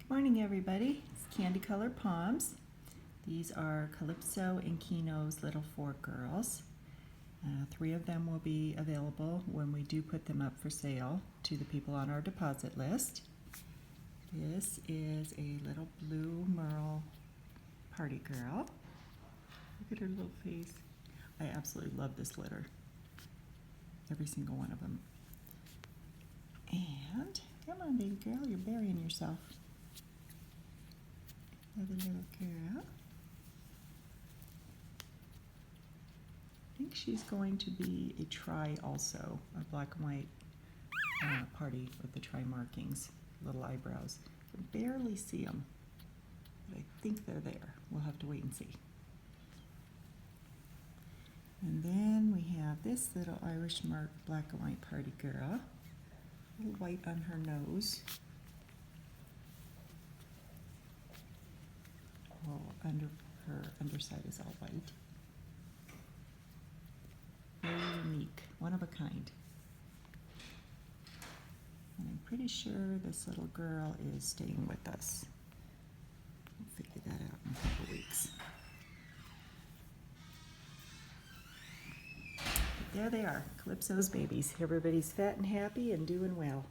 Morning everybody, it's Candy Color Poms. These are Calypso and Kino's little 4 girls. 3 of them will be available when we do put them up for sale to the people on our deposit list. This is a little blue Merle party girl. Look at her little face. I absolutely love this litter. Every single one of them. And come on baby girl, you're burying yourself. Another little girl. I think she's going to be a tri also, a black and white party with the tri markings, little eyebrows. I can barely see them, but I think they're there. We'll have to wait and see. And then we have this little Irish mark black and white party girl, a little white on her nose. Under her underside is all white. Very unique, one of a kind. And I'm pretty sure this little girl is staying with us. We'll figure that out in a couple weeks. But there they are, Calypso's babies. Everybody's fat and happy and doing well.